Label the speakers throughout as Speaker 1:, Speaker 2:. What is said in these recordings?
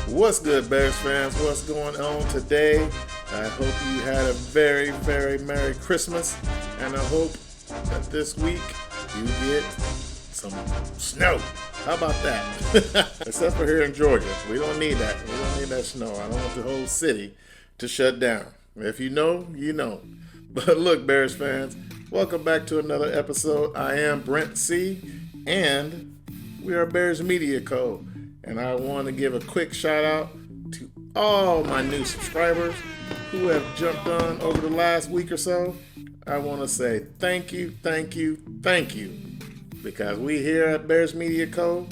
Speaker 1: What's good, Bears fans? What's going on today? I hope you had a very, very Merry Christmas, and I hope that this week you get some snow. How about that? Except for here in Georgia. We don't need that. We don't need that snow. I don't want the whole city to shut down. If you know, you know. But look, Bears fans, welcome back to another episode. I am Brent C., and we are BearsMediaCo. And I want to give a quick shout out to all my new subscribers who have jumped on over the last week or so. I want to say thank you, thank you, thank you. Because we here at BearsMediaCo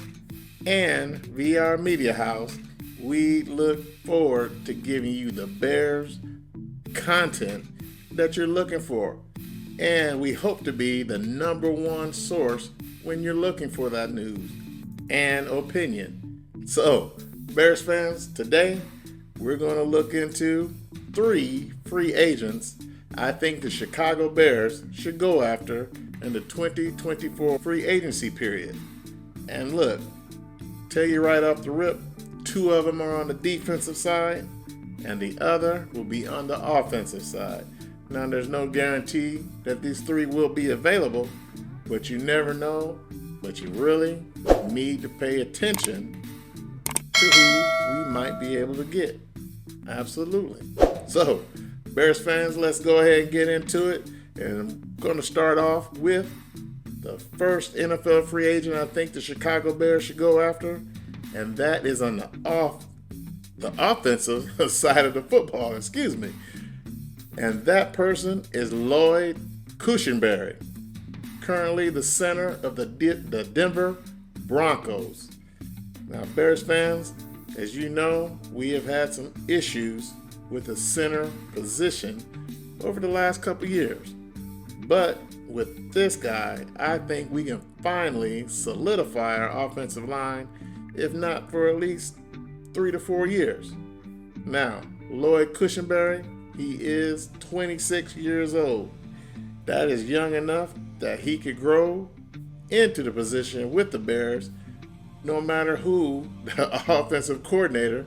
Speaker 1: and VR Media House, we look forward to giving you the Bears content that you're looking for. And we hope to be the number one source when you're looking for that news and opinion. So, Bears fans, today we're going to look into 3 free agents I think the Chicago Bears should go after in the 2024 free agency period. And look, tell you right off the rip, 2 of them are on the defensive side and the other will be on the offensive side. Now, there's no guarantee that these 3 will be available, but you never know. But you really need to pay attention to who we might be able to get. Absolutely. So, Bears fans, let's go ahead and get into it. And I'm going to start off with the first NFL free agent I think the Chicago Bears should go after, and that is on the offensive side of the football, And that person is Lloyd Cushenberry, currently the center of the Denver Broncos. Now, Bears fans, as you know, we have had some issues with the center position over the last couple years. But with this guy, I think we can finally solidify our offensive line, if not for at least 3 to 4 years. Now, Lloyd Cushenberry, he is 26 years old. That is young enough that he could grow into the position with the Bears, no matter who the offensive coordinator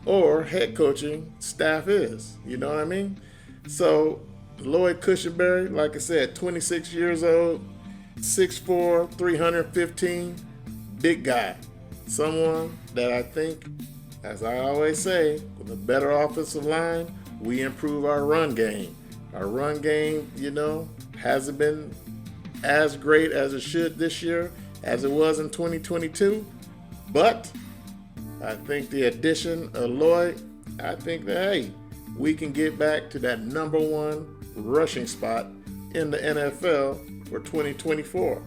Speaker 1: or head coaching staff is. You know what I mean? So, Lloyd Cushenberry, like I said, 26 years old, 6'4", 315, big guy. Someone that I think, as I always say, with a better offensive line, we improve our run game. Our run game, hasn't been as great as it should this year as it was in 2022. But I think the addition of Lloyd, I think that, hey, we can get back to that number 1 rushing spot in the NFL for 2024.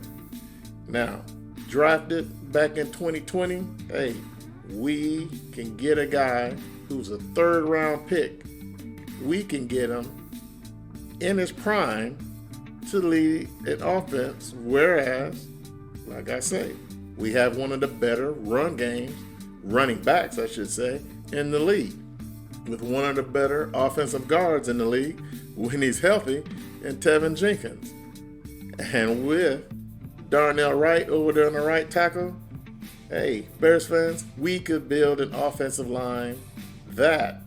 Speaker 1: Now, drafted back in 2020, hey, we can get a guy who's a 3rd round pick. We can get him in his prime to lead an offense, whereas, like I say, we have one of the better running backs, I should say, in the league, with one of the better offensive guards in the league when he's healthy, in Tevin Jenkins. And with Darnell Wright over there on the right tackle, hey, Bears fans, we could build an offensive line that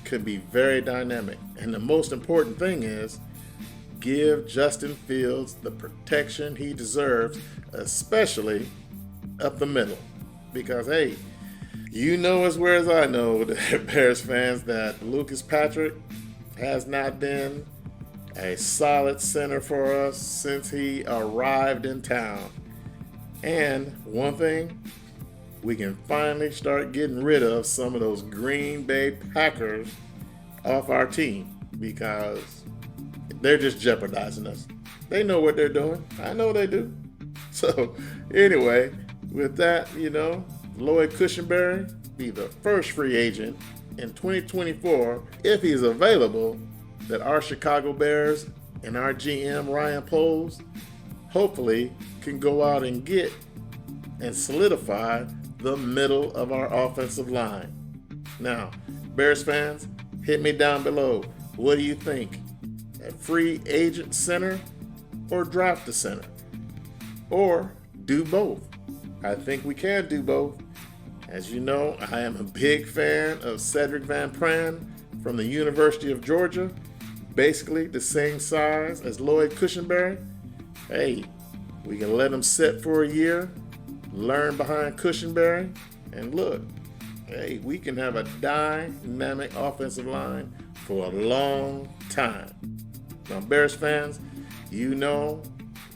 Speaker 1: could be very dynamic. And the most important thing is, give Justin Fields the protection he deserves, especially up the middle. Because, hey, you know as well as I know, that Bears fans, that Lucas Patrick has not been a solid center for us since he arrived in town. And one thing, we can finally start getting rid of some of those Green Bay Packers off our team, because they're just jeopardizing us. They know what they're doing. I know they do. So, anyway, with that, Lloyd Cushenberry be the first free agent in 2024, if he's available, that our Chicago Bears and our GM, Ryan Poles, hopefully can go out and get and solidify the middle of our offensive line. Now, Bears fans, hit me down below. What do you think? A free agent center or draft a center? Or do both? I think we can do both. As you know, I am a big fan of Cedric Van Pran from the University of Georgia, basically the same size as Lloyd Cushenberry. Hey, we can let him sit for a year, learn behind Cushenberry, and look, hey, we can have a dynamic offensive line for a long time. Now, Bears fans, you know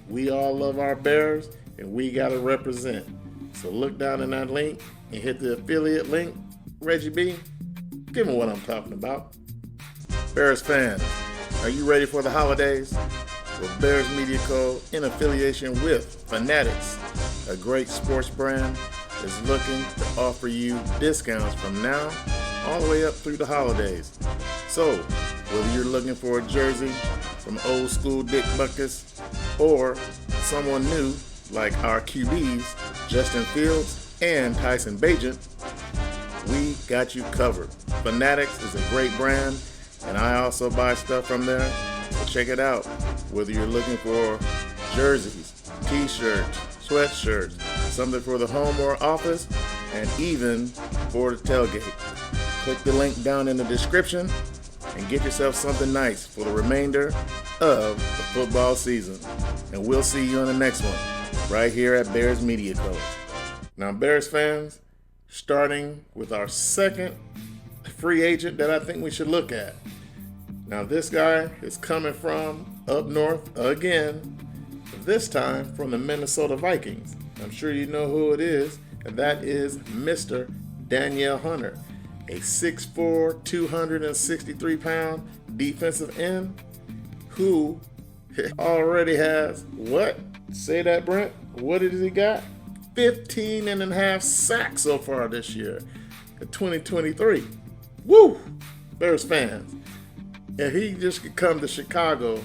Speaker 1: we all love our Bears, and we got to represent. So look down in that link and hit the affiliate link. Reggie B, give me what I'm talking about. Bears fans, are you ready for the holidays? Well, BearsMediaCo, in affiliation with Fanatics, a great sports brand, is looking to offer you discounts from now all the way up through the holidays. So, whether you're looking for a jersey from old school Dick Butkus or someone new like our QBs, Justin Fields and Tyson Bagent, we got you covered. Fanatics is a great brand, and I also buy stuff from there. So check it out. Whether you're looking for jerseys, t-shirts, sweatshirts, something for the home or office, and even for the tailgate. Click the link down in the description and get yourself something nice for the remainder of the football season. And we'll see you on the next one, right here at BearsMediaCo. Now, Bears fans, starting with our second free agent that I think we should look at. Now, this guy is coming from up north again, this time from the Minnesota Vikings. I'm sure you know who it is, and that is Mr. Danielle Hunter, a 6'4", 263-pound defensive end who already has what? Say that, Brent. What did he got? 15 and a half sacks so far this year in 2023. Woo! Bears fans. If he just could come to Chicago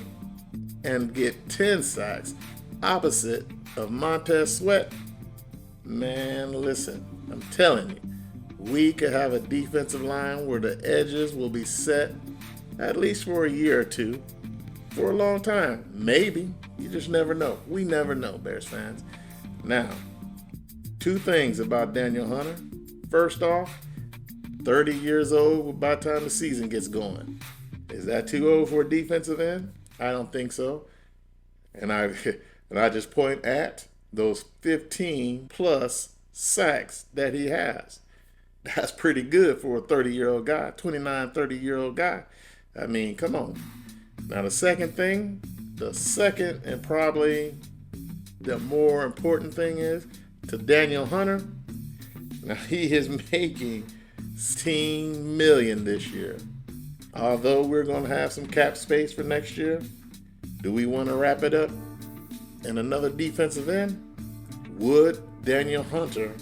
Speaker 1: and get 10 sacks opposite of Montez Sweat, man, listen, I'm telling you, we could have a defensive line where the edges will be set at least for a year or two, for a long time. Maybe. You just never know. We never know, Bears fans. Now, two things about Danielle Hunter. First off, 30 years old by the time the season gets going. Is that too old for a defensive end? I don't think so. And I just point at those 15 plus sacks that he has. That's pretty good for a 30-year-old guy, 29, 30-year-old guy. I mean, come on. Now, the second and probably the more important thing is to Danielle Hunter. Now, he is making $16 million this year. Although we're going to have some cap space for next year, do we want to wrap it up in another defensive end? Would Danielle Hunter,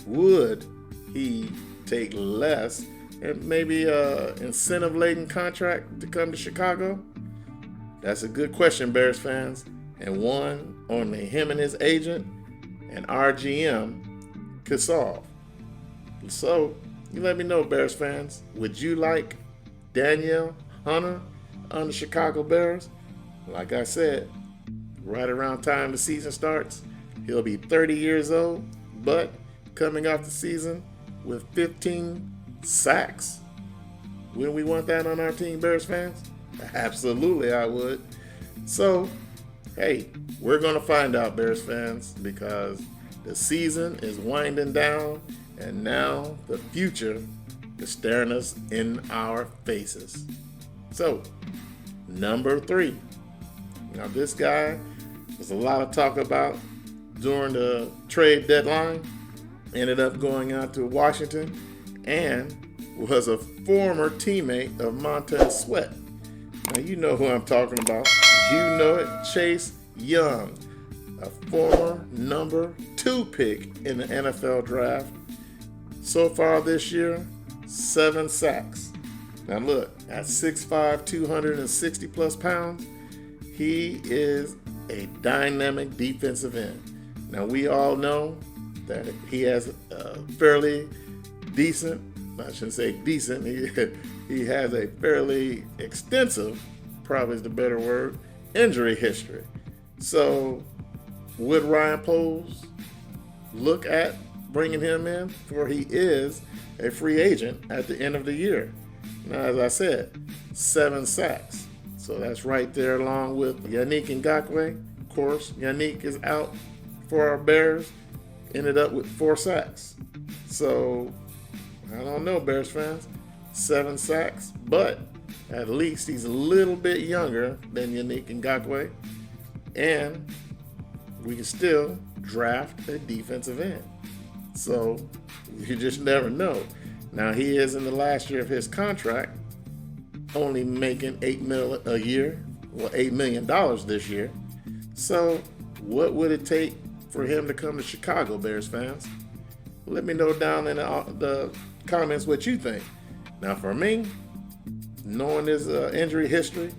Speaker 1: would he take less and maybe an incentive-laden contract to come to Chicago? That's a good question, Bears fans, and one only him and his agent and our GM could solve. So, you let me know, Bears fans, would you like Danielle Hunter on the Chicago Bears? Like I said, right around time the season starts, he'll be 30 years old, but coming off the season with 15 sacks. Wouldn't we want that on our team, Bears fans? Absolutely, I would. So, hey, we're going to find out, Bears fans, because the season is winding down, and now the future is staring us in our faces. So, number 3. Now, this guy, there's a lot of talk about during the trade deadline, ended up going out to Washington and was a former teammate of Montez Sweat. Now, you know who I'm talking about. You know it, Chase Young, a former number 2 pick in the NFL draft. So far this year, 7 sacks. Now look, at 6'5", 260 plus pounds, he is a dynamic defensive end. Now we all know that he has a fairly decent, I shouldn't say decent, he has a fairly extensive, probably is the better word, injury history. So would Ryan Poles look at bringing him in, for he is a free agent at the end of the year. Now, as I said, 7 sacks. So that's right there along with Yannick Ngakoue. Of course, Yannick is out for our Bears. Ended up with 4 sacks. So, I don't know, Bears fans. 7 sacks, but at least he's a little bit younger than Yannick Ngakoue. And we can still draft a defensive end. So, you just never know. Now, he is in the last year of his contract, only making $8 million a year, well, $8 million this year. So, what would it take for him to come to Chicago, Bears fans? Let me know down in the comments what you think. Now, for me, knowing his injury history,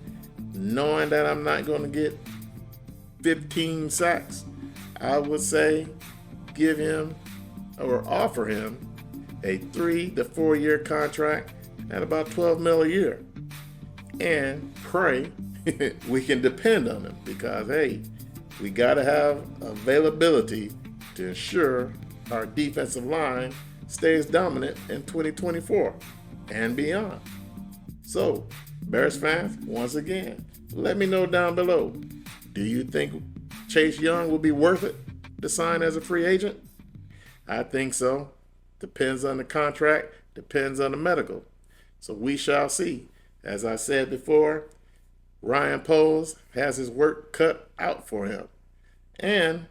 Speaker 1: knowing that I'm not going to get 15 sacks, I would say give him or offer him a 3 to 4 year contract at about $12 million a year, and pray we can depend on him, because hey, we got to have availability to ensure our defensive line stays dominant in 2024 and beyond. So, Bears fans, once again, let me know down below. Do you think Chase Young will be worth it to sign as a free agent? I think so. Depends on the contract, depends on the medical. So we shall see. As I said before, Ryan Poles has his work cut out for him. And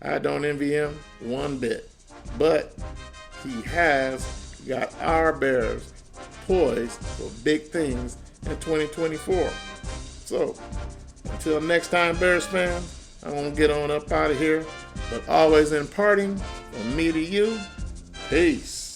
Speaker 1: I don't envy him one bit. But he has got our Bears poised for big things in 2024. So, until next time, Bears fans, I'm going to get on up out of here. But always in parting, from me to you, peace.